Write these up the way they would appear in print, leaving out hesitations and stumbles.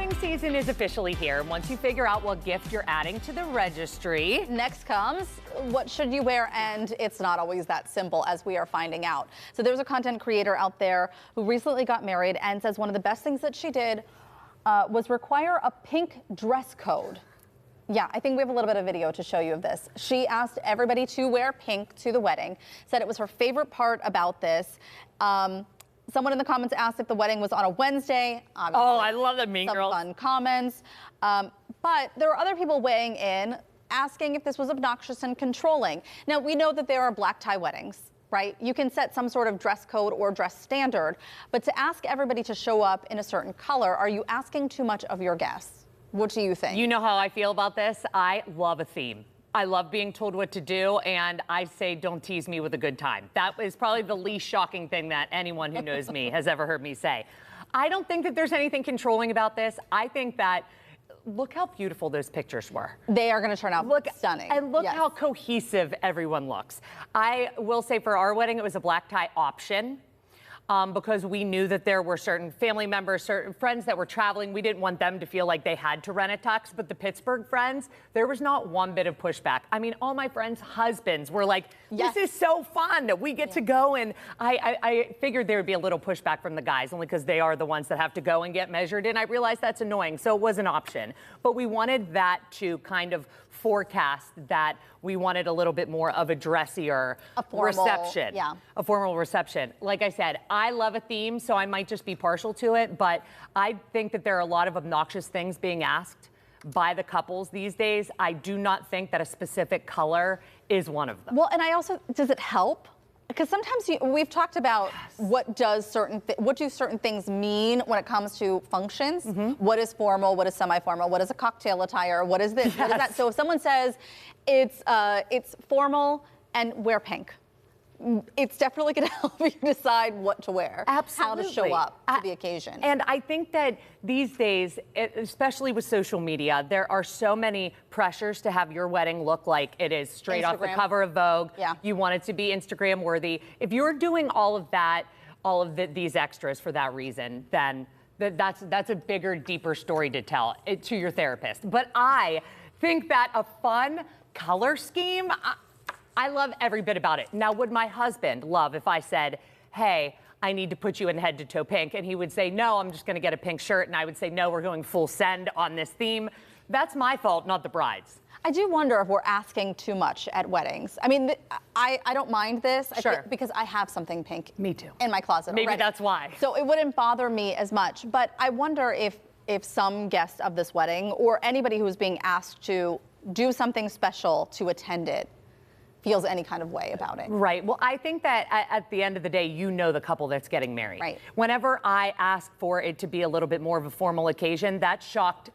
Wedding season is officially here. Once you figure out what gift you're adding to the registry. Next comes, what should you wear? And it's not always that simple, as we are finding out. So there's a content creator out there who recently got married and says one of the best things that she did was require a pink dress code. Yeah, I think we have a little bit of video to show you of this. She asked everybody to wear pink to the wedding, said it was her favorite part about this. Someone in the comments asked if the wedding was on a Wednesday. Obviously, oh, I love the Mean Girls. Some fun comments. But there are other people weighing in, asking if this was obnoxious and controlling. Now, we know that there are black tie weddings, right? You can set some sort of dress code or dress standard, but to ask everybody to show up in a certain color, are you asking too much of your guests? What do you think? You know how I feel about this. I love a theme. I love being told what to do, and I say don't tease me with a good time. That is probably the least shocking thing that anyone who knows me has ever heard me say. I don't think that there's anything controlling about this. I think that, look how beautiful those pictures were. They are going to turn out stunning. And look how cohesive everyone looks. I will say for our wedding, it was a black tie option. Because we knew that there were certain family members, certain friends that were traveling. We didn't want them to feel like they had to rent a tux. But the Pittsburgh friends, there was not one bit of pushback. I mean, all my friends' husbands were like, this is so fun. We get to go. And I figured there would be a little pushback from the guys, only because they are the ones that have to go and get measured. And I realized that's annoying. So it was an option. But we wanted that to kind of forecast that we wanted a little bit more of a dressier reception. Yeah. A formal reception. Like I said, I love a theme, so I might just be partial to it, but I think that there are a lot of obnoxious things being asked by the couples these days. I do not think that a specific color is one of them. Well, and I also, does it help? Because sometimes we've talked about what do certain things mean when it comes to functions. What is formal? What is semi-formal? What is a cocktail attire? What is this? What is that? So if someone says it's formal and wear pink, it's definitely going to help you decide what to wear. Absolutely. How to show up to the occasion. And I think that these days, especially with social media, there are so many pressures to have your wedding look like it is straight off the cover of Vogue. Yeah. You want it to be Instagram worthy. If you're doing all of that, these extras for that reason, then that's a bigger, deeper story to tell to your therapist. But I think that a fun color scheme, I love every bit about it. Now, would my husband love if I said, hey, I need to put you in head to toe pink? And he would say, no, I'm just going to get a pink shirt. And I would say, no, we're going full send on this theme. That's my fault, not the bride's. I do wonder if we're asking too much at weddings. I mean, I don't mind this because I have something pink. Me too. In my closet Maybe already. That's why. So it wouldn't bother me as much. But I wonder if some guests of this wedding or anybody who is being asked to do something special to attend it feels any kind of way about it. Right. Well, I think that at the end of the day, you know the couple that's getting married. Right. Whenever I ask for it to be a little bit more of a formal occasion, that shocked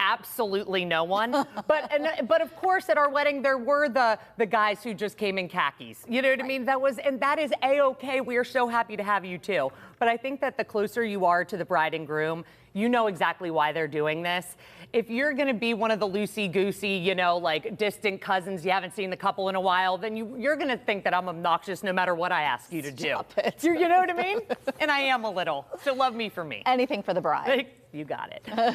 absolutely no one. but of course, at our wedding, there were the guys who just came in khakis. You know what I mean? That is A-okay. We are so happy to have you too. But I think that the closer you are to the bride and groom, you know exactly why they're doing this. If you're going to be one of the loosey-goosey, like distant cousins, you haven't seen the couple in a while, then you're going to think that I'm obnoxious no matter what I ask you to do. Stop it. You know what I mean? And I am a little. So love me for me. Anything for the bride. You got it.